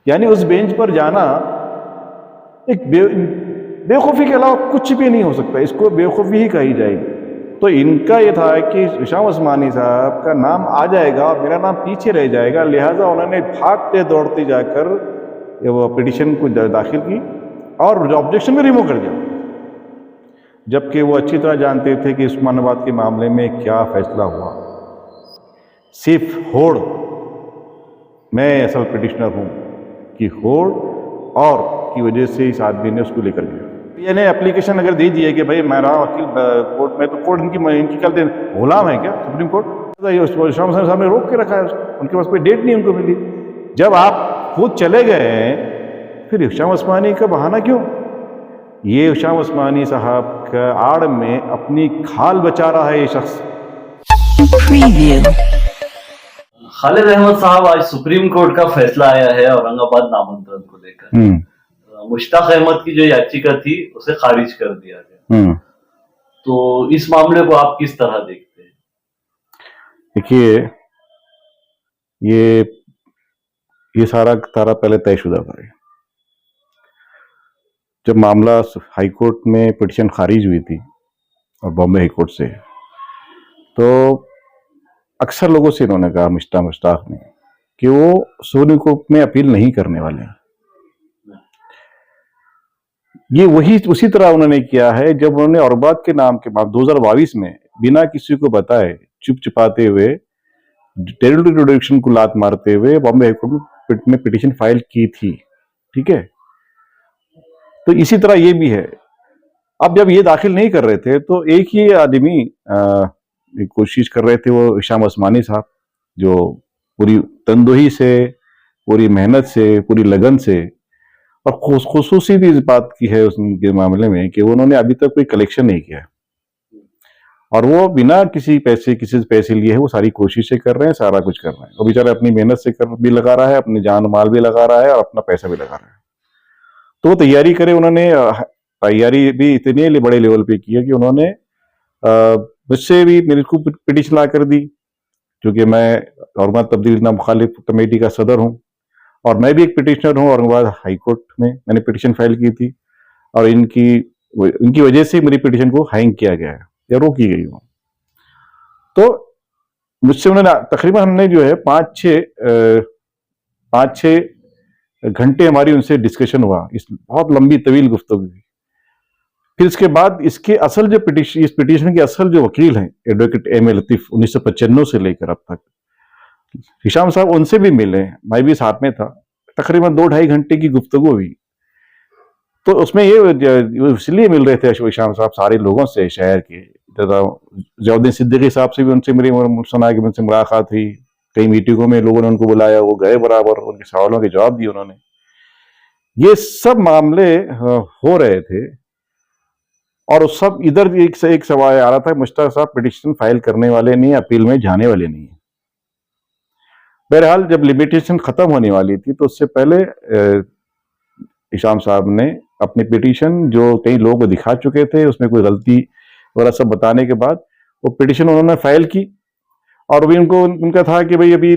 यानी उस बेंच पर जाना एक बेवकूफ़ी के अलावा कुछ भी नहीं हो सकता, इसको बेवकूफ़ी ही कही जाएगी। तो इनका ये था कि हिशाम उस्मानी साहब का नाम आ जाएगा, मेरा नाम पीछे रह जाएगा, लिहाजा उन्होंने भागते दौड़ते जाकर वो पिटीशन को दाखिल की और ऑब्जेक्शन में रिमूव कर दिया, जबकि वो अच्छी तरह जानते थे कि उस्मानाबाद के मामले में क्या फैसला हुआ। सिर्फ होड़, मैं असल पिटिशनर हूँ कि होड़ और की वजह से इस आदमी ने उसको लेकर गया। यानी एप्लीकेशन अगर दे दिए कि भाई मेरा वकील कोर्ट में, तो कोर्ट इनकी क्या गुलाम है क्या सुप्रीम कोर्ट? हिशाम हुसैन साहब ने रोक के रखा है उसको, उनके पास कोई डेट नहीं उनको मिली। जब आप खुद चले गए हैं फिर हिशाम उस्मानी का बहाना क्यों? ये हिशाम उस्मानी साहब का आड़ में अपनी खाल बचा रहा है ये शख्स। खालिद अहमद साहब, आज सुप्रीम कोर्ट का फैसला आया है औरंगाबाद नामांतरण को लेकर। मुश्ताक अहमद की जो याचिका थी उसे खारिज कर दिया गया। तो इस मामले को आप किस तरह देखते हैं? देखिए, ये सारा तारा पहले तयशुदा था। जब मामला हाई कोर्ट में पिटीशन खारिज हुई थी और बॉम्बे हाई कोर्ट से, तो अक्सर लोगों से इन्होंने कहा, मुश्ताक ने, कि वो सुप्रीम कोर्ट में अपील नहीं करने वाले हैं। ये वही उसी तरह उन्होंने किया है जब उन्होंने औरंगाबाद के नाम के बाद 2022 में बिना किसी को बताए चुप चुपाते हुए टेरिटरी रिडक्शन को लात मारते हुए बॉम्बे हाई कोर्ट में पिटीशन फाइल की थी। ठीक है, तो इसी तरह ये भी है। अब जब ये दाखिल नहीं कर रहे थे तो एक ही आदमी कोशिश कर रहे थे, वो हिशाम उस्मानी साहब, जो पूरी तंदुही से, पूरी मेहनत से, पूरी लगन से, और खुसूसी भी इस बात की है उसके मामले में कि उन्होंने अभी तक कोई कलेक्शन नहीं किया और वो बिना किसी से पैसे लिए है वो सारी कोशिशें कर रहे हैं, सारा कुछ कर रहे हैं। वो बेचारा अपनी मेहनत से भी लगा रहा है, अपनी जान माल भी लगा रहा है और अपना पैसा भी लगा रहा है। तो वो तैयारी करे, उन्होंने तैयारी भी इतने बड़े लेवल पे की है कि उन्होंने मुझसे भी मेरे को पिटीशन ला कर दी, क्योंकि मैं औरंगाबाद तब्दील ना मुखालिफ कमेटी का सदर हूँ और मैं भी एक पिटिशनर हूँ। औरंगाबाद हाई कोर्ट में मैंने पिटीशन फाइल की थी और इनकी वजह से मेरी पिटीशन को हैंग किया गया है या रोकी गई हूँ। तो मुझसे उन्होंने तकरीबन, हमने जो है 5-6 घंटे हमारी उनसे डिस्कशन हुआ, इस बहुत लंबी तवील गुफ्तगू हुई। फिर इसके बाद इसके असल जो इस पिटीशन के असल जो वकील हैं, एडवोकेट M.A. लतीफ, 1995 से लेकर अब तक, हिशाम साहब उनसे भी मिले, मैं भी साथ में था। तकरीबन 2-2.5 घंटे की गुफ्तगू हुई। तो उसमें ये इसलिए मिल रहे थे हिशाम साहब सारे लोगों से, शहर के, ज़ियाउद्दीन सिद्दीकी साहब से भी उनसे मेरी सुना कि उनसे मुलाकात हुई, कई मीटिंगों में लोगों ने उनको बुलाया, वो गए बराबर, उनके सवालों के जवाब दिए उन्होंने। ये सब मामले हो रहे थे और उस सब इधर एक से एक सवाल आ रहा था, मुश्ताक साहब पिटीशन फाइल करने वाले नहीं, अपील में जाने वाले नहीं। बहरहाल जब लिमिटेशन खत्म होने वाली थी तो उससे पहले हिशाम साहब ने अपनी पिटीशन, जो कई लोगों को दिखा चुके थे, उसमें कोई गलती वगैरह सब बताने के बाद वो पिटीशन उन्होंने फाइल की। और अभी उनका था कि भाई अभी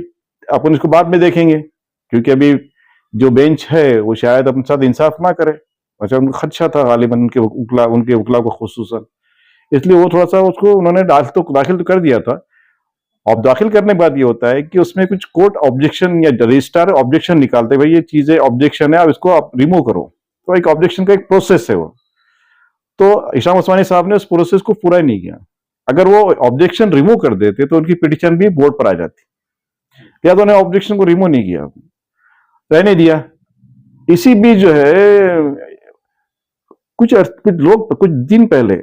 अपन इसको बाद में देखेंगे, क्योंकि अभी जो बेंच है वो शायद अपने साथ इंसाफ ना करे। अच्छा, उनको खदशा था गालिबन उनके वकला को खुसूसन, इसलिए वो थोड़ा सा उसको उन्होंने दाखिल तो कर दिया था। अब दाखिल करने के बाद ये होता है कि उसमें कुछ कोर्ट ऑब्जेक्शन या रजिस्ट्रार ऑब्जेक्शन निकालते, भाई ये चीजें ऑब्जेक्शन है, आप इसको आप रिमूव करो। तो एक ऑब्जेक्शन का एक प्रोसेस है वो। तो हिशाम उस्मानी साहब ने उस प्रोसेस को पूरा ही नहीं किया। अगर वो ऑब्जेक्शन रिमूव कर देते तो उनकी पिटीशन भी बोर्ड पर आ जाती, या तो उन्होंने ऑब्जेक्शन को रिमूव नहीं किया, रहने दिया। इसी बीच जो है कुछ कुछ दिन पहले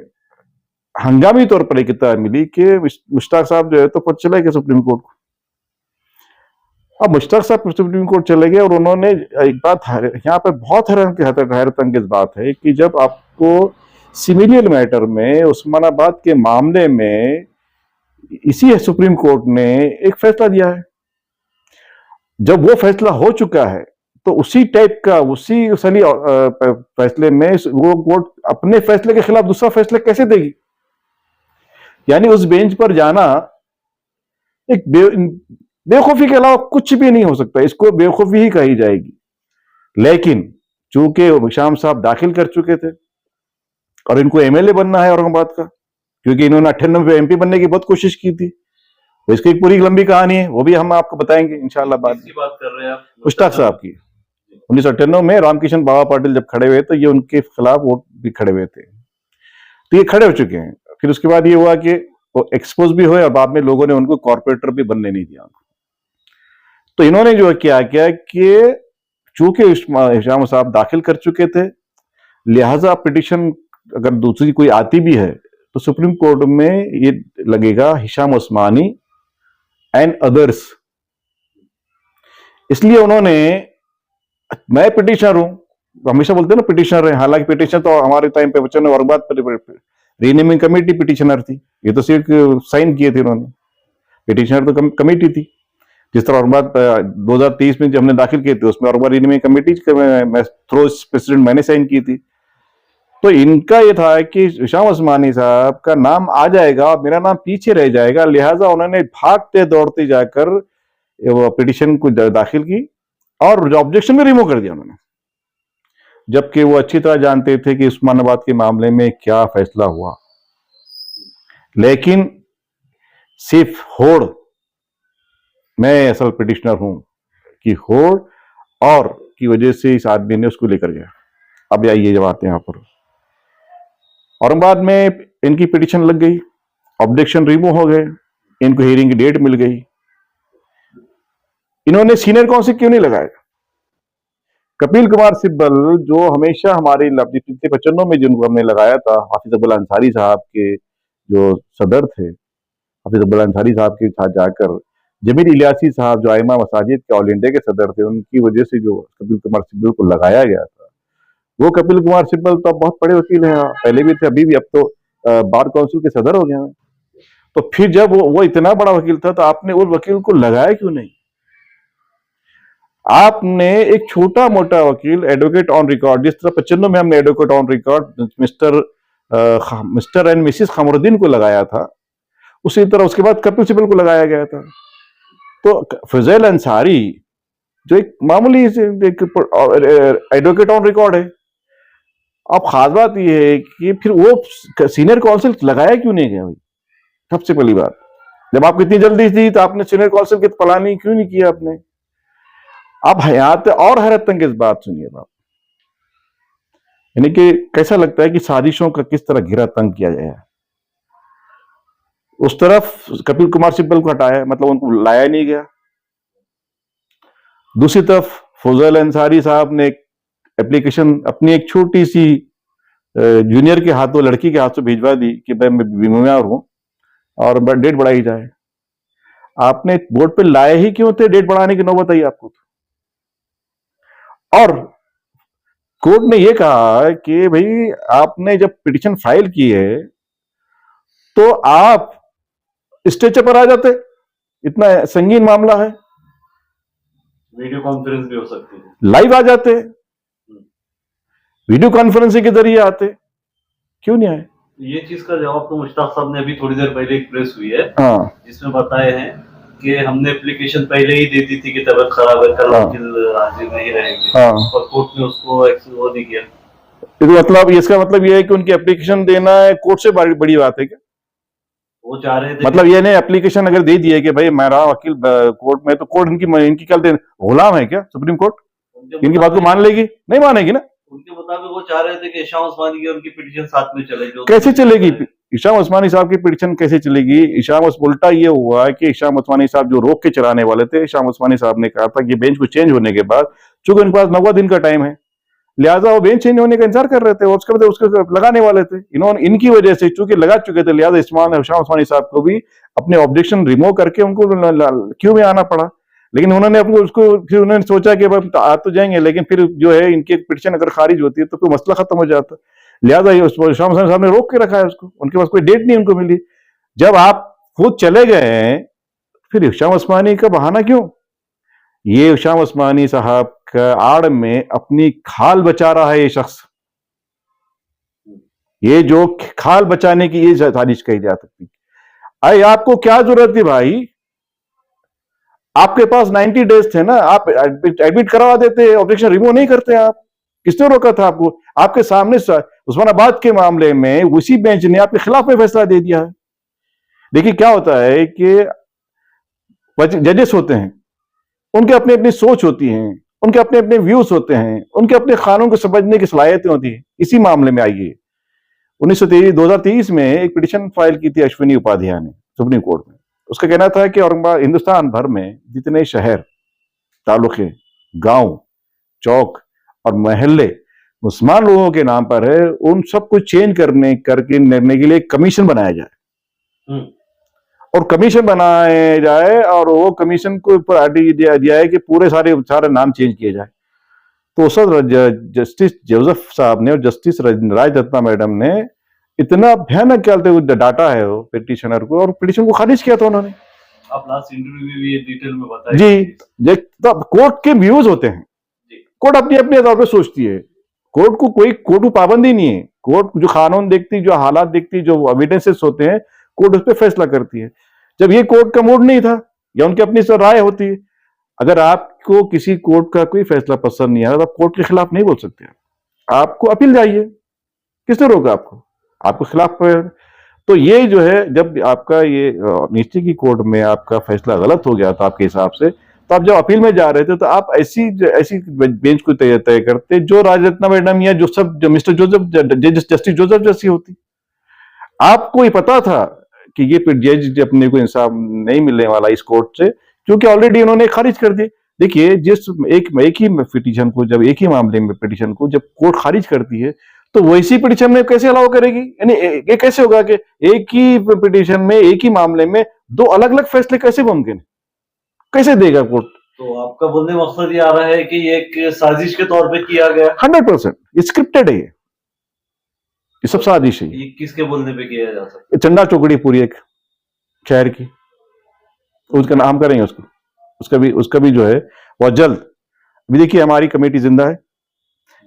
हंगामी तौर पर एक इत्तला मिली कि मुश्ताक साहब जो है तो चले गए सुप्रीम कोर्ट को। अब मुश्ताक साहब सुप्रीम कोर्ट चले गए और उन्होंने एक बात यहाँ पर बहुत हैरत अंगेज बात है कि जब आपको सिमिलियर मैटर में उस्मानाबाद के मामले में इसी सुप्रीम कोर्ट ने एक फैसला दिया है, जब वो फैसला हो चुका है तो उसी टाइप का उसी फैसले में वो कोर्ट अपने फैसले के खिलाफ दूसरा फैसला कैसे देगी? यानी उस बेंच पर जाना एक बेवकूफी के अलावा कुछ भी नहीं हो सकता, इसको बेवकूफी ही कही जाएगी। लेकिन चूंकि हिशाम साहब दाखिल कर चुके थे और इनको एमएलए बनना है औरंगाबाद का, क्योंकि इन्होंने 98 में एमपी बनने की बहुत कोशिश की थी, तो इसकी एक पूरी लंबी कहानी है, वो भी हम आपको बताएंगे इंशाल्लाह बाद में। बात कर रहे हैं आप मुश्ताक साहब की 1998 में रामकिशन बाबा पाटिल जब खड़े हुए तो ये उनके खिलाफ वोट भी खड़े हुए थे, तो ये खड़े हो चुके हैं। फिर उसके बाद ये हुआ कि वो एक्सपोज भी हुए और बाद में लोगों ने उनको कॉर्पोरेटर भी बनने नहीं दिया। तो इन्होंने जो किया कि चूंकि हिशाम साहब दाखिल कर चुके थे, लिहाजा पिटिशन अगर दूसरी कोई आती भी है तो सुप्रीम कोर्ट में ये लगेगा हिशाम उस्मानी एंड अदर्स। इसलिए उन्होंने, मैं पिटिशनर हूं, हमेशा बोलते हैं ना पिटिशनर है, हालांकि पिटिशन तो हमारे टाइम पे बच्चों ने औरंगाबाद पर रीनेमिंग कमेटी पिटिशनर थी, ये तो सिर्फ साइन किए थे उन्होंने, पिटिशनर तो कमेटी थी। जिस तरह औरंगाबाद 2023 में जो हमने दाखिल किए थे उसमें Aurangabad renaming committee through president मैंने साइन की थी। तो इनका ये था कि हिशाम उस्मानी साहब का नाम आ जाएगा और मेरा नाम पीछे रह जाएगा, लिहाजा उन्होंने भागते दौड़ते जाकर पिटिशन को दाखिल की और जो ऑब्जेक्शन भी रिमूव कर दिया उन्होंने, जबकि वो अच्छी तरह जानते थे कि उस्मानाबाद के मामले में क्या फैसला हुआ। लेकिन सिर्फ होड़, मैं असल पिटिशनर हूं कि होड़ और की वजह से इस आदमी ने उसको लेकर गया। अब आइए जब आते हैं यहां पर, औरंगाबाद में इनकी पिटिशन लग गई, ऑब्जेक्शन रिमूव हो गए, इनको हियरिंग की डेट मिल गई। इन्होंने सीनियर काउंसिल क्यों नहीं लगाया? कपिल कुमार सिब्बल जो हमेशा हमारे 95 में जिनको हमने लगाया था, हाफिज अब्दुल अंसारी साहब के जो सदर थे, हाफिज अब्दुल अंसारी साहब के साथ जाकर जमीर इलियासी साहब जो आइमा मसाजिद के ऑल इंडिया के सदर थे, उनकी वजह से जो कपिल कुमार सिब्बल को लगाया गया था, वो कपिल कुमार सिब्बल तो बहुत बड़े वकील हैं, पहले भी थे अभी भी, अब तो बार काउंसिल के सदर हो गए हैं। तो फिर जब वो इतना बड़ा वकील था तो आपने उस वकील को लगाया क्यों नहीं? आपने एक छोटा मोटा वकील एडवोकेट ऑन रिकॉर्ड, जिस तरह 95 में हमने advocate on record mister and missus Khamruddin को लगाया था, उसी तरह उसके बाद कपिल सिब्बल को लगाया गया था। तो फजल अंसारी जो एक मामूली एडवोकेट ऑन रिकॉर्ड है, अब खास बात यह है कि फिर वो सीनियर काउंसिल लगाया क्यों नहीं गया भाई? सबसे पहली बात, जब आपको इतनी जल्दी थी तो आपने सीनियर काउंसिल की प्लानिंग क्यों नहीं किया आपने? अब हयात और हैरत अंगेज बात सुनिए बात, यानी कि कैसा लगता है कि साजिशों का किस तरह घेरा तंग किया गया है। उस तरफ कपिल कुमार सिब्बल को हटाया, मतलब उनको लाया नहीं गया। दूसरी तरफ फजल अंसारी साहब ने एप्लीकेशन अपनी एक छोटी सी जूनियर के हाथों, लड़की के हाथ से भिजवा दी कि भाई मैं बीमार हूं और डेट बढ़ाई जाए। आपने बोर्ड पे लाए ही क्यों थे? डेट बढ़ाने की नौबत आई आपको। और कोर्ट ने यह कहा कि भाई आपने जब पिटीशन फाइल की है तो आप स्टेज पर आ जाते, इतना संगीन मामला है, वीडियो कॉन्फ्रेंस भी हो सकती है, लाइव आ जाते, वीडियो कॉन्फ्रेंसिंग के जरिए आते, क्यों नहीं आए? ये चीज का जवाब तो मुश्ताक साहब ने अभी थोड़ी देर पहले एक प्रेस हुई है, जिसमें बताए हैं कि हमने एप्लीकेशन पहले ही दे दी थी कि तबीयत खराब है, कल वकील हाजिर नहीं रहेंगे, और कोर्ट ने उसको वो नहीं किया। तो मतलब इसका मतलब ये है कि उनकी एप्लीकेशन देना है कोर्ट से बड़ी बात है क्या? वो चाह रहे थे, मतलब ये नहीं, एप्लीकेशन अगर दे दिए कि भाई मेरा वकील कोर्ट में, तो कोर्ट इनकी क्या गुलाम है क्या? सुप्रीम कोर्ट इनकी बात को मान लेगी? नहीं मानेगी ना। उनके मुताबिक वो चाह रहे थे कि हिशाम उस्मानी की उनकी पिटीशन साथ में चले। कैसे चलेगी हिशाम उस्मानी साहब की पिटीशन? कैसे चलेगी? उल्टा ये हुआ कि हिशाम उस्मानी साहब जो रोक के चलाने वाले थे, हिशाम उस्मानी साहब ने कहा था कि बेंच को चेंज होने के बाद, चूंकि उनके पास 90 दिन का टाइम है, लिहाजा वो बेंच चेंज होने का इंतजार कर रहे थे और उसके बाद उसको लगाने वाले थे। इनकी वजह से चूंकि लगा चुके थे, लिहाजा हिशाम उस्मानी साहब को भी अपने ऑब्जेक्शन रिमूव करके उनको क्यों में आना पड़ा। लेकिन उन्होंने अपने उसको फिर उन्होंने सोचा कि आ तो जाएंगे, लेकिन फिर जो है इनकी पिटीशन अगर खारिज होती है तो फिर मसला खत्म हो जाता, लिहाजा हिशाम उस्मानी साहब ने रोक के रखा है उसको, उनके पास कोई डेट नहीं उनको मिली। जब आप खुद चले गए फिर हिशाम उस्मानी का बहाना क्यों? ये हिशाम उस्मानी साहब का आड़ में अपनी खाल बचा रहा है ये शख्स, ये जो खाल बचाने की ये साजिश कही जा सकती। अरे आपको क्या जरूरत थी भाई? आपके पास 90 डेज थे ना, आप एडमिट करवा देते, ऑब्जेक्शन रिमूव नहीं करते आप। किसने रोका था आपको? आपके सामने उस्मानाबाद के मामले में उसी बेंच ने आपके खिलाफ में फैसला दे दिया है। देखिए क्या होता है कि जजेस होते हैं, उनके अपनी अपनी सोच होती है, उनके अपने अपने व्यूज होते हैं, उनके अपने कानून को समझने की सलाहियतें होती है। इसी मामले में आइए 2023 में एक पिटिशन फाइल की थी अश्विनी उपाध्याय ने सुप्रीम कोर्ट में। उसका कहना था कि औरंगाबाद हिंदुस्तान भर में जितने शहर, तालुके, गांव, चौक और मोहल्ले मुसलमान लोगों के नाम पर है, उन सबको चेंज करने के लिए कमीशन बनाया जाए और कमीशन बनाया जाए और वो कमीशन को ऊपर आदेश दिया है कि पूरे सारे नाम चेंज किए जाए। तो उस जस्टिस जोसेफ साहब ने और जस्टिस राज रत्ना मैडम ने इतना भयानक क्या डाटा है वो पिटिशनर को, और पिटिशन को खारिज किया था उन्होंने। आप लास्ट इंटरव्यू में भी ये डिटेल में बताया जी। तो कोर्ट के व्यूज होते हैं, कोर्ट अपनी अपने तौर पे सोचती है। कोर्ट को पाबंदी नहीं है। कोर्ट जो कानून देखती, जो हालात देखती, जो एविडेंसेस होते हैं, कोर्ट उस पर फैसला करती है। जब ये कोर्ट का मूड नहीं था या उनकी अपनी राय होती है, अगर आपको किसी कोर्ट का कोई फैसला पसंद नहीं आया तो आप कोर्ट के खिलाफ नहीं बोल सकते। आपको अपील जाइए, किसने रोका आपको खिलाफ। तो ये जो है, जब आपका ये नीचे की कोर्ट में आपका फैसला गलत हो गया था आपके हिसाब से, तो आप जब अपील में जा रहे थे तो आप ऐसी बेंच को तय करते जो राजरत्ना मैडम या जो मिस्टर जस्टिस जोसेफ जैसी होती। आपको ये पता था कि ये जज अपने को इंसाफ नहीं मिलने वाला इस कोर्ट से, क्योंकि ऑलरेडी उन्होंने खारिज कर दी। देखिए, एक ही पिटीशन को, जब एक ही मामले में पिटीशन को जब कोर्ट खारिज करती है तो वैसी पिटीशन में कैसे अलाउ करेगी? यानी ये कैसे होगा कि एक ही पिटीशन में, एक ही मामले में दो अलग अलग फैसले कैसे मुमकिन है? कैसे देगा कोर्ट? तो आपका बोलने मकसद ये आ रहा है कि ये एक साजिश के तौर पे किया गया। 100% स्क्रिप्टेड है ये सब साजिश है। ये किसके बोलने पे किया जा सकता है? चंदा चौकड़ी पूरी एक शहर की, उसका नाम करेंगे उसका भी जो है बहुत जल्द। अभी देखिए, हमारी कमेटी जिंदा है।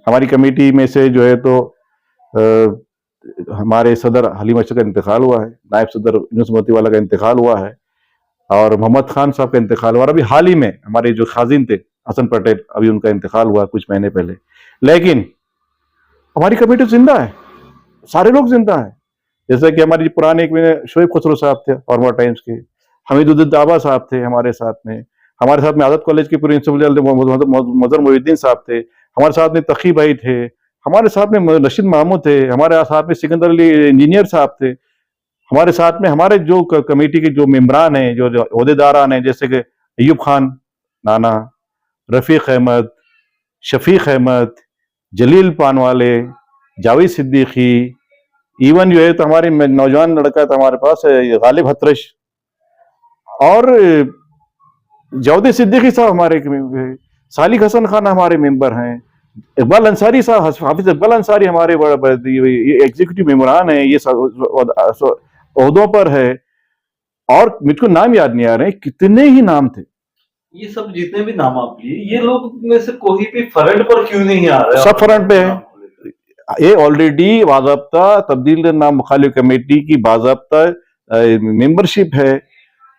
हमारी कमेटी में से जो है तो हमारे सदर हलीम अशरफ का इंतकाल हुआ है, नायब सदर यूनुस मोतीवाला का इंतकाल हुआ है, और मोहम्मद खान साहब का इंतकाल हुआ। और अभी हाल ही में हमारे जो खाजिन थे हसन पटेल, अभी उनका इंतकाल हुआ कुछ महीने पहले। लेकिन हमारी कमेटी जिंदा है, सारे लोग जिंदा है। जैसे कि हमारी पुराने एक शोएब खुसरो साहब थे फॉर्मर टाइम्स के, हमीदुद्दीन दाबा साहब थे हमारे साथ में आदत कॉलेज के प्रिंसिपल मजहर मोहिउद्दीन साहब थे, हमारे साथ में तकी भाई थे, हमारे साथ में रशीद महमूद थे, हमारे साथ में सिकंदर अली इंजीनियर साहब थे, हमारे साथ में हमारे जो कमेटी के जो मेम्बरान हैं, जो ओहदेदारान हैं, जैसे कि अयूब खान नाना, रफीक अहमद, शफीक अहमद, जलील पानवाले, जावेद सिद्दीकी, इवन जो है तो हमारे नौजवान लड़का था हमारे पास गालिब हतरश, और जावेद सिद्दीकी साहब हमारे, सालिक हसन खान हमारे मेंबर हैं, इकबाल अंसारी साहब, हाफिज इकबाल अंसारी हमारे एग्जीक्यूटिव मेंबरान हैं, ये ओहदों पर है। और मुझको नाम याद नहीं आ रहे, कितने ही नाम थे। ये सब जितने भी नाम आप लिए, ये लोग में से कोई भी फ्रंट पर क्यों नहीं आ रहा है? सब फ्रंट पे है। ये ऑलरेडी बाज़ाब्ता तब्दील नाम मुखालिफ कमेटी की बाज़ाब्ता मेंबरशिप है।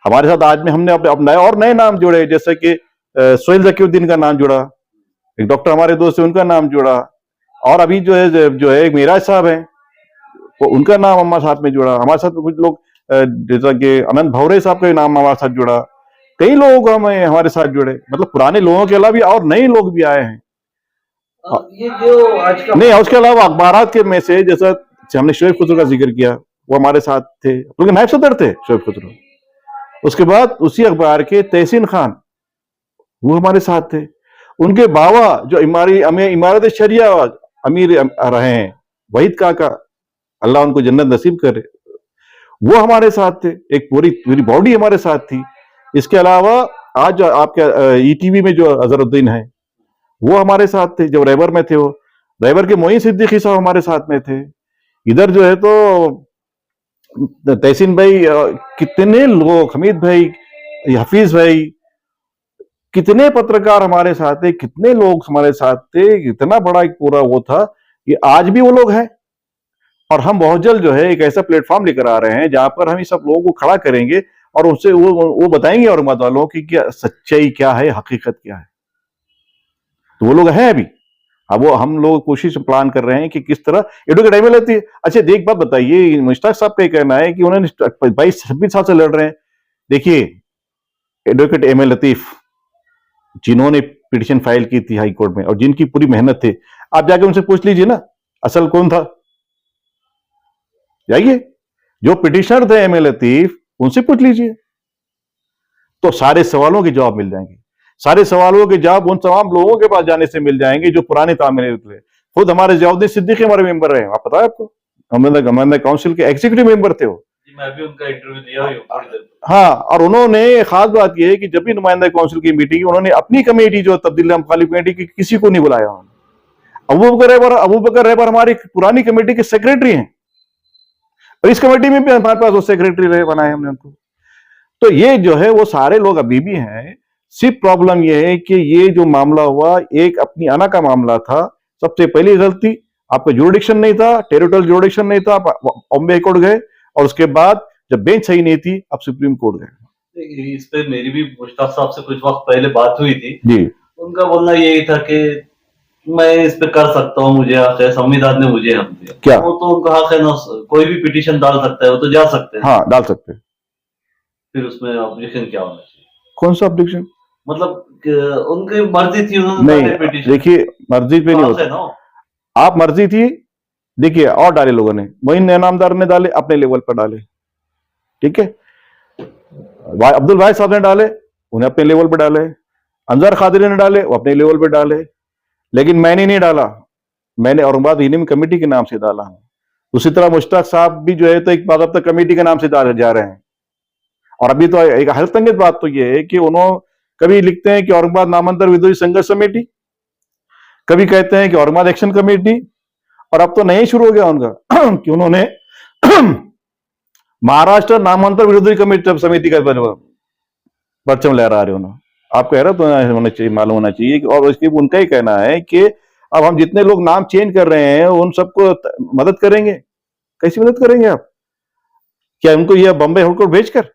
हमारे साथ आज में हमने अब नए नाम जुड़े, जैसे कि सोहेल ज़कीउद्दीन का नाम जुड़ा, एक डॉक्टर हमारे दोस्त है उनका नाम जुड़ा, और अभी जो है मिराज साहब हैं, तो उनका नाम हमारे साथ में जुड़ा। हमारे साथ कुछ लोग जैसा कि अनंत भवरे साहब का नाम हमारे साथ जुड़ा। कई लोग हमारे साथ जुड़े, मतलब पुराने लोगों के अलावा भी और नए लोग भी आए हैं। ये जो आज का नहीं, उसके अलावा अखबारात के में से जैसा हमने शोएब खुसरो का जिक्र किया, वो हमारे साथ थे, क्योंकि नायब सदर थे शोएब खुसरो। उसके बाद उसी अखबार के तहसीन खान, वो हमारे साथ थे। उनके बाबा जो इमारत शरिया अमीर रहे हैं, वहीद काका, अल्लाह उनको जन्नत नसीब करे, वो हमारे साथ थे। एक पूरी बॉडी हमारे साथ थी। इसके अलावा आज आपके ईटीवी में जो अजहरुद्दीन है, वो हमारे साथ थे। जब रैबर में थे, वो रैबर के मोइन सिद्दीकी साहब हमारे साथ में थे। इधर जो है तो तहसीन भाई, कितने लोग, हमीद भाई, हफीज भाई, कितने पत्रकार हमारे साथ थे, कितने लोग हमारे साथ थे। इतना बड़ा एक पूरा वो था कि आज भी वो लोग हैं। और हम बहुत जल्द जो है एक ऐसा प्लेटफॉर्म लेकर आ रहे हैं जहां पर हम इस सब लोगों को खड़ा करेंगे और उससे वो बताएंगे औरंगाबाद वालों की क्या सच्चाई क्या है, हकीकत क्या है। तो वो लोग हैं अभी। अब वो हम लोग कोशिश प्लान कर रहे हैं कि किस तरह एडवोकेट एमएल लेती है। अच्छा एक बात बताइए, मुश्ताक साहब का कहना है कि उन्होंने 22-26 साल से लड़ रहे हैं। देखिए एडवोकेट एमएल लतीफ जिन्होंने पिटीशन फाइल की थी हाई कोर्ट में और जिनकी पूरी मेहनत थी, आप जाके उनसे पूछ लीजिए ना असल कौन था। जाइए, जो पिटिशनर थे एमएल लतीफ उनसे पूछ लीजिए, तो सारे सवालों के जवाब मिल जाएंगे। सारे सवालों के जवाब उन तमाम लोगों के पास जाने से मिल जाएंगे जो पुराने तामीर थे। खुद हमारे जवाबुद्दीन सिद्दीकी हमारे मेंबर रहे, आप पता है आपको, गवर्नमेंट काउंसिल के एग्जीक्यूटिव मेंबर थे वो। मैं भी उनका इंटरव्यू दिया हुई हूं। हाँ, और उन्होंने खास बात यह है कि जब भी नुमाइंदा काउंसिल की मीटिंग, उन्होंने अपनी कमेटी जो तब्दीली मुखालिफ कमेटी की किसी को नहीं बुलाया। अबू बकर रहबर हमारी पुरानी कमेटी के सेक्रेटरी हैं और इस कमेटी में भी हमारे पास वो सेक्रेटरी रहे, बनाए हमने उनको। तो ये जो है वो सारे लोग अभी भी हैं। सिर्फ प्रॉब्लम ये है कि ये जो मामला हुआ एक अपनी अना का मामला था। सबसे पहली गलती आपका जुरिडिक्शन नहीं था, टेरिटोरियल जुरिडिक्शन नहीं था, आप बॉम्बे हाई कोर्ट गए और उसके बाद जब बेंच सही नहीं थी आप सुप्रीम कोर्ट गए। इस पे मेरी भी मुश्ताक साहब से कुछ वक्त पहले बात हुई थी जी। उनका बोलना यही था कि मैं इस पे कर सकता हूँ, मुझे हक है, संविधान ने मुझे हक दिया। क्या वो तो उनका हक है ना, कोई भी पिटीशन डाल सकता है, वो तो जा सकते हैं। हाँ डाल सकते हैं। फिर उसमें ऑब्जेक्शन क्या होना चाहिए? कौन सा ऑब्जेक्शन? मतलब उनकी मर्जी थी, उन्होंने नहीं, देखिए मर्जी पे नहीं होता। आप मर्जी थी, देखिए और डाले लोगों ने, मोइन इनामदार ने डाले, अपने लेवल पर डाले, ठीक है। अब्दुल वाहिद साहब ने डाले, उन्हें अपने लेवल पर डाले। अंजार खादरी ने डाले, वो अपने लेवल पर डाले। लेकिन मैंने नहीं डाला, मैंने औरंगाबाद इनिम कमेटी के नाम से डाला हूं। उसी तरह मुश्ताक साहब भी जो है तो एक बाकायदा कमेटी के नाम से डाले जा रहे हैं। और अभी तो एक हैरतअंगेज बात तो यह है कि उन्होंने कभी लिखते हैं कि औरंगाबाद नामांतर विद्रोही संघर्ष समिति, कभी कहते हैं कि औरंगाबाद एक्शन कमेटी, और अब तो नया शुरू हो गया उनका कि उन्होंने महाराष्ट्र नामांतर विरोधी कमेटी समिति का परचम लहरा रहे उन्होंने। आपको हैरत होना चाहिए, मालूम होना चाहिए। और उसकी उनका ही कहना है कि अब हम जितने लोग नाम चेंज कर रहे हैं उन सबको मदद करेंगे। कैसी मदद करेंगे आप? क्या उनको ये बॉम्बे हाई कोर्ट भेजकर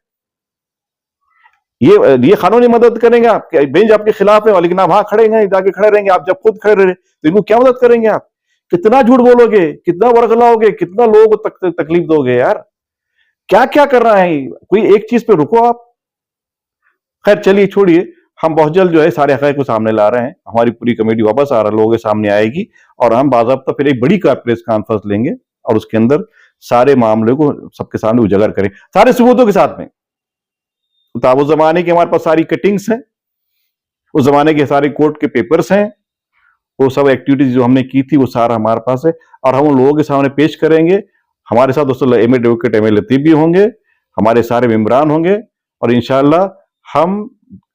ये कानूनी मदद करेंगे आप? बेंच आपके खिलाफ है लेकिन आप वहां खड़े हैं, जाके खड़े रहेंगे। आप जब खुद खड़े रहे तो इनको क्या मदद करेंगे आप? कितना झूठ बोलोगे, कितना वर्गलाओगे, कितना लोगों को तकलीफ दोगे यार? क्या क्या कर रहा है? कोई एक चीज पे रुको आप। खैर चलिए छोड़िए, हम बहुत जल्द जो है सारे हक़ाइक़ को सामने ला रहे हैं। हमारी पूरी कमेटी वापस आ रहा लोगों के सामने आएगी और हम बाज़ाब्ता फिर एक बड़ी प्रेस कॉन्फ्रेंस लेंगे और उसके अंदर सारे मामले को सबके सामने उजागर करें, सारे सबूतों के साथ में। तो उस जमाने की हमारे पास सारी कटिंग्स हैं, उस जमाने के सारे कोर्ट के पेपर्स हैं, वो सब एक्टिविटीज जो हमने की थी वो सारा हमारे पास है और हम उन लोगों के सामने पेश करेंगे। हमारे साथ दोस्तों एडवोकेट एमएल लतीफ भी होंगे, हमारे सारे मेंबरान होंगे और इंशाल्लाह हम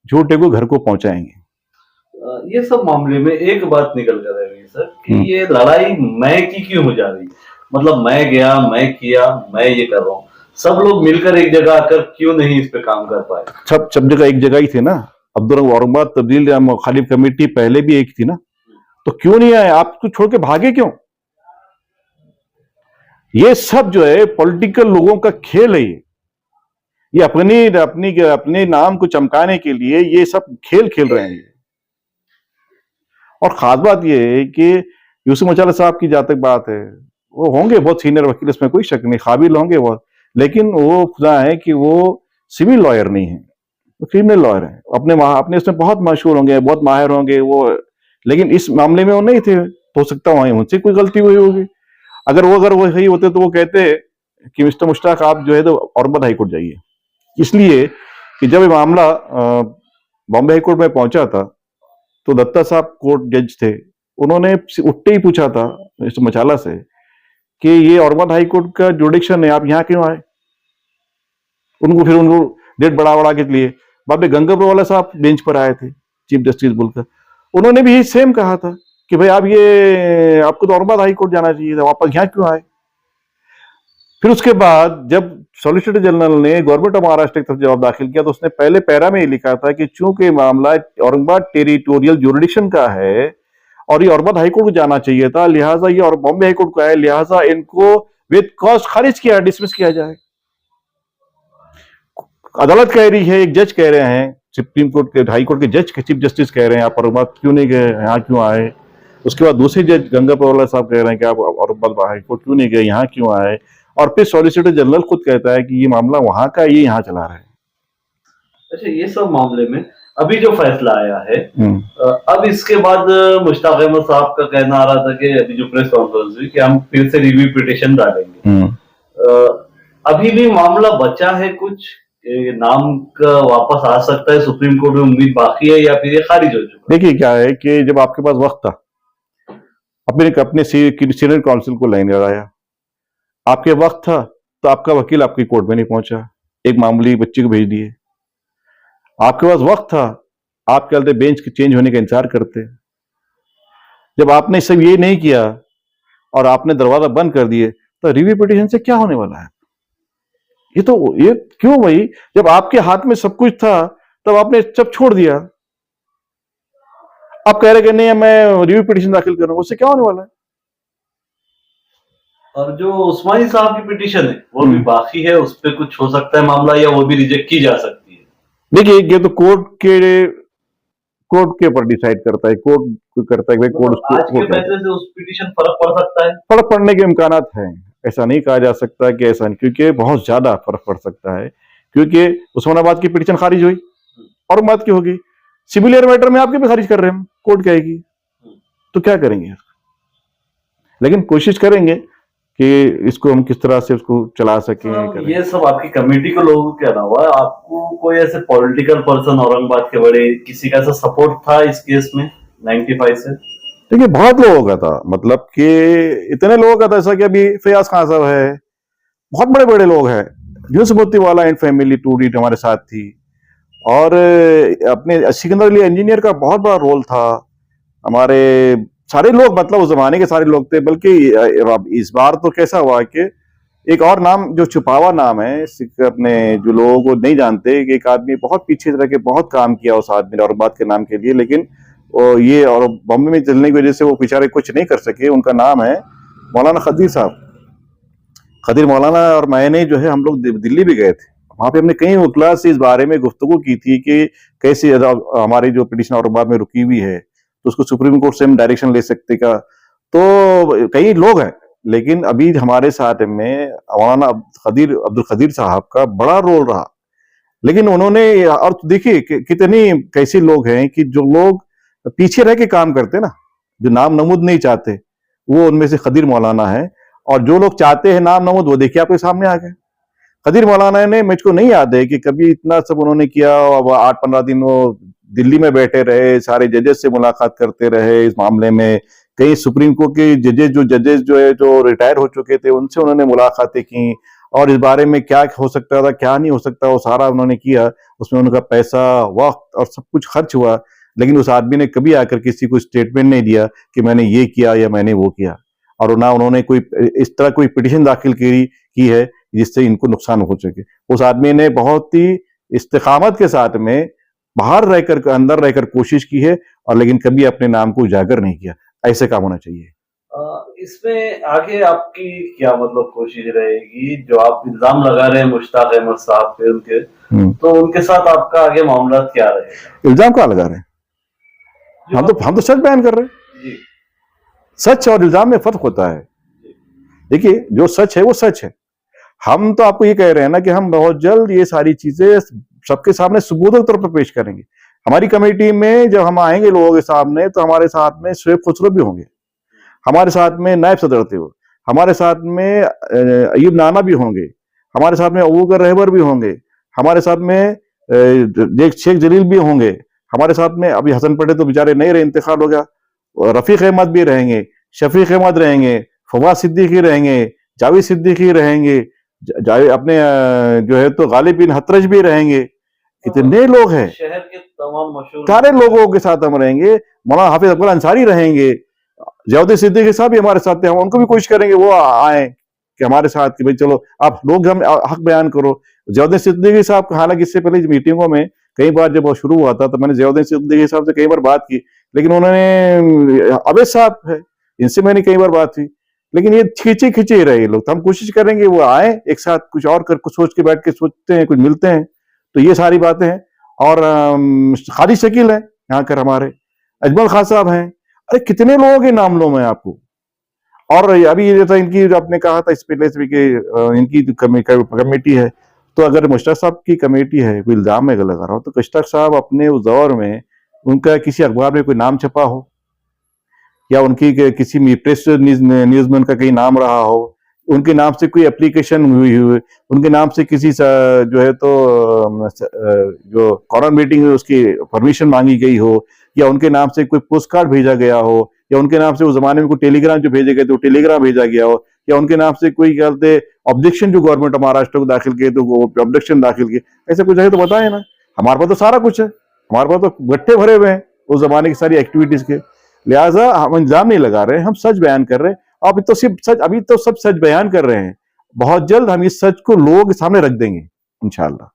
झूठे को घर को पहुंचाएंगे। ये सब मामले में एक बात निकल कर रही है सर कि ये लड़ाई मैं की क्यों हो जा रही है? मतलब मैं गया, मैं किया, मैं ये कर रहा हूँ, सब लोग मिलकर एक जगह आकर क्यों नहीं इस पे काम कर पाए? सब जगह एक जगह ही थे ना। औरंगाबाद तब्दीली मुखालिफ कमेटी पहले भी एक थी ना, तो क्यों नहीं आए? आपको छोड़ के भागे क्यों? ये सब जो है पॉलिटिकल लोगों का खेल है। ये अपने नाम को चमकाने के लिए ये सब खेल खेल रहे हैं। और खास बात ये है कि यूसुफ मचाला साहब की जहां तक बात है, वो होंगे बहुत सीनियर वकील, इसमें कोई शक नहीं, काबिल होंगे वो, लेकिन वो खुदा है कि वो सिविल लॉयर नहीं है, वो क्रिमिनल लॉयर है। अपने उसमें बहुत मशहूर होंगे, बहुत माहिर होंगे वो, लेकिन इस मामले में वो नहीं थे। हो सकता है उनसे कोई गलती हुई होगी। अगर वो सही होते तो वो कहते कि मिस्टर मुश्ताक आप जो है तो औरंगाबाद हाई कोर्ट जाइए। इसलिए कि जब ये मामला बॉम्बे हाई कोर्ट में पहुंचा था तो दत्ता साहब कोर्ट जज थे, उन्होंने उठते ही पूछा था मिस्टर मचाला से कि ये औरंगाबाद हाई कोर्ट का जुडिक्शन है, आप यहाँ क्यों आए? उनको डेट बढ़ा के लिए बाबे गंगापुर वाला साहब बेंच पर आए थे, चीफ जस्टिस बोलकर, उन्होंने भी सेम कहा था कि भाई आपको तो औरंगाबाद हाई कोर्ट जाना चाहिए था, वापस यहाँ क्यों आए? फिर उसके बाद जब सॉलिसिटर जनरल ने गवर्नमेंट ऑफ महाराष्ट्र की तरफ जवाब दाखिल किया तो उसने पहले पैरा में ये लिखा था कि चूंकि मामला औरंगाबाद टेरिटोरियल जुरिडिक्शन का है और ये औरंगाबाद हाईकोर्ट को जाना चाहिए था, लिहाजा ये और बॉम्बे हाईकोर्ट को है, लिहाजा इनको विद कॉज खारिज किया, डिसमिस किया जाए। अदालत कह रही है, एक जज कह रहे हैं, सुप्रीम कोर्ट के, हाई कोर्ट के जज, चीफ जस्टिस कह रहे हैं आप औरंगाबाद क्यों नहीं गए, यहाँ क्यों आए। उसके बाद दूसरे जज गंगा पवाला साहब कह रहे हैं कि आप औरंगाबाद हाई कोर्ट क्यों नहीं गए, यहाँ क्यों आए। और फिर सॉलिसिटर जनरल खुद कहता है कि ये मामला वहां का, ये यहाँ चला रहा है। अच्छा, ये सब मामले में अभी जो फैसला आया है, अब इसके बाद मुश्ताक अहमद साहब का कहना आ रहा था कि अभी जो प्रेस कॉन्फ्रेंस हुई कि हम फिर से रिव्यू पिटीशन डालेंगे। अभी भी मामला बचा है कुछ, नाम का वापस आ सकता है, सुप्रीम कोर्ट में उम्मीद बाकी है, या फिर ये खारिज हो चुका? देखिए क्या है कि जब आपके पास वक्त था, अपने सीनियर काउंसिल को लाइन लगाया, आपके वक्त था तो आपका वकील आपकी कोर्ट में नहीं पहुंचा, एक मामूली बच्ची को भेज दिए। आपके पास वक्त था, आप क्या कहते बेंच के चेंज होने का इंतजार करते। जब आपने सब ये नहीं किया और आपने दरवाजा बंद कर दिए, तो रिव्यू पिटीशन से क्या होने वाला है। ये क्यों भाई, जब आपके हाथ में सब कुछ था तब आपने सब छोड़ दिया। आप कह रहे कि नहीं मैं रिव्यू पिटीशन दाखिल करूंगा, उससे क्या होने वाला है। और जो उस्मानी साहब की पिटीशन है वो भी बाकी है, उस पर कुछ हो सकता है मामला, या वो भी रिजेक्ट की जा सकती है। देखिए ये तो कोर्ट के ऊपर डिसाइड करता है, कोर्ट करता है कि कोर्ट आज के फैसले से उस पिटीशन फर्क पड़ सकता है। फर्क पड़ने के इम्कानात हैं, ऐसा नहीं कहा जा सकता कि ऐसा नहीं, क्योंकि बहुत ज्यादा फर्क पड़ सकता है। क्योंकि उस्मानाबाद की पिटीशन खारिज हुई, और बात की होगी सिविलियर मैटर में आपके भी खारिज कर रहे हैं, कोर्ट कहेगी, तो क्या करेंगे। लेकिन कोशिश करेंगे कि इसको हम किस तरह से उसको चला सकें। ये सब आपकी कमेटी के लोगों के अलावा आपको कोई ऐसे पॉलिटिकल पर्सन औरंगाबाद के बड़े किसी का ऐसा सपोर्ट था इस केस में 95 से? देखिए बहुत लोगों का था, मतलब कि इतने लोगों का था ऐसा कि अभी फयाज खान साहब है, बहुत बड़े बड़े लोग हैं, Yusuf Motiwala and family tourist हमारे साथ थी, और अपने सिकंदर अली इंजीनियर का बहुत बड़ा रोल था। हमारे सारे लोग, मतलब उस जमाने के सारे लोग थे। बल्कि इस बार तो कैसा हुआ कि एक और नाम जो छुपावा नाम है, अपने जो लोगों को नहीं जानते, कि एक आदमी बहुत पीछे रह के बहुत काम किया उस आदमी ने औरंगाबाद के नाम के लिए, लेकिन ये और बॉम्बे में चलने की वजह से वो बेचारे कुछ नहीं कर सके। उनका नाम है मौलाना खदीर साहब, खदीर मौलाना। और मैंने जो है, हम लोग दिल्ली भी गए थे, वहां पे हमने कई वकला से इस बारे में गुफ्तगू की थी कि कैसे हमारी जो पिटीशन औरंगाबाद में रुकी हुई है तो उसको सुप्रीम कोर्ट से हम डायरेक्शन ले सकते का। तो कई लोग हैं, लेकिन अभी हमारे साथ में मौलाना अब्दुल खदीर साहब का बड़ा रोल रहा। लेकिन उन्होंने, और देखिए कितनी कैसे लोग हैं कि जो लोग पीछे रह के काम करते ना, जो नाम नमूद नहीं चाहते, वो उनमें से खदीर मौलाना है। और जो लोग चाहते हैं नाम नमूद, वो देखिए आपके सामने आ गए। खदीर मौलाना ने, मुझको नहीं याद है कि कभी इतना सब उन्होंने किया। 8-15 दिन वो दिल्ली में बैठे रहे, सारे जजेस से मुलाकात करते रहे इस मामले में। कई सुप्रीम कोर्ट के जजेस जो रिटायर हो चुके थे, उनसे उन्होंने मुलाकातें की, और इस बारे में क्या हो सकता था क्या नहीं हो सकता वो सारा उन्होंने किया। उसमें उनका पैसा, वक्त और सब कुछ खर्च हुआ। लेकिन उस आदमी ने कभी आकर किसी को स्टेटमेंट नहीं दिया कि मैंने ये किया या मैंने वो किया। और ना उन्होंने कोई इस तरह कोई पिटीशन दाखिल की है जिससे इनको नुकसान हो सके। उस आदमी ने बहुत ही इस्तेकामत के साथ में बाहर रहकर, अंदर रहकर कोशिश की है, और लेकिन कभी अपने नाम को उजागर नहीं किया। ऐसे काम होना चाहिए। इसमें आगे आपकी क्या मतलब कोशिश रहेगी? जो आप इल्जाम लगा रहे हैं मुश्ताक अहमद साहब पे, उनके तो उनके साथ आपका आगे मामला क्या रहेगा? इल्जाम कहाँ लगा रहे हैं? हम तो सच बयान कर रहे हैं जी। सच और इल्जाम में फर्क होता है। देखिए जो सच है वो सच है। हम तो आपको ये कह रहे हैं ना कि हम बहुत जल्द ये सारी चीजें सबके सामने सबूत के तौर पर पेश करेंगे। हमारी कमेटी में जब हम आएंगे लोगों के सामने, तो हमारे साथ में शुएब खुसरो भी होंगे, हमारे साथ में नायब सदर थे वो, हमारे साथ में अयूब नाना भी होंगे, हमारे साथ में अबूबकर रहबर भी होंगे, हमारे साथ में शेख जलील भी होंगे, हमारे साथ में अभी हसन पटेल तो बेचारे नहीं रहे, इंतकाल हो गया, रफीक अहमद भी रहेंगे, शफीक अहमद रहेंगे, फवाद सिद्दीकी रहेंगे, जावेद सिद्दीकी रहेंगे, अपने जो है तो गालिब बिन हतरज भी रहेंगे। कितने लोग हैं, शहर के तमाम मशहूर सारे लोगों के साथ हम रहेंगे। मौलाना हाफिज अकबर अंसारी रहेंगे, जवाद सिद्दीकी साहब भी हमारे साथ हैं। हम उनको भी कोशिश करेंगे वो आए कि हमारे साथ, कि भाई चलो आप लोग हम हक बयान करो। जवाद सिद्दीकी साहब, हालांकि इससे पहले मीटिंगों में कई बार जब वो शुरू हुआ था तो मैंने जवाद सिद्दीकी साहब से कई बार बात की, लेकिन उन्होंने, अवैध साहब है, इनसे मैंने कई बार बात की, लेकिन ये खींचे रहे लोग। तो हम कोशिश करेंगे वो आए एक साथ, कुछ और कर, कुछ सोच के बैठ के सोचते हैं, कुछ मिलते हैं, तो ये सारी बातें हैं। और खालिद शकील है यहाँ कर, हमारे अजमल खान साहब हैं, अरे कितने लोगों के नाम लो मैं आपको। और अभी ये था इनकी, आपने कहा था इस पहले कि इनकी कमेटी है, तो अगर मुश्ताक साहब की कमेटी है, कोई इल्जाम में लगा रहा हो, तो मुश्ताक साहब अपने उस दौर में उनका किसी अखबार में कोई नाम छपा हो, या उनकी किसी प्रेस न्यूज में उनका कहीं नाम रहा हो, उनके नाम से कोई एप्लीकेशन हुई हो, उनके नाम से किसी जो है तो जो कॉर्नर मीटिंग है उसकी परमिशन मांगी गई हो, या उनके नाम से कोई पोस्ट कार्ड भेजा गया हो, या उनके नाम से उस जमाने में कोई टेलीग्राम जो भेजे गए तो टेलीग्राम भेजा गया हो, या उनके नाम से कोई क्या कहते ऑब्जेक्शन जो गवर्नमेंट ऑफ महाराष्ट्र को दाखिल किए तो वो ऑब्जेक्शन दाखिल किए, ऐसा कुछ है तो बताए ना। हमारे पास तो सारा कुछ है, हमारे पास तो गट्ठे भरे हुए हैं उस जमाने की सारी एक्टिविटीज के। लिहाजा हम इल्जाम नहीं लगा रहे, हम सच बयान कर रहे हैं। अभी तो सिर्फ सच, अभी तो सब सच बयान कर रहे हैं, बहुत जल्द हम इस सच को लोगों के सामने रख देंगे इंशाअल्लाह।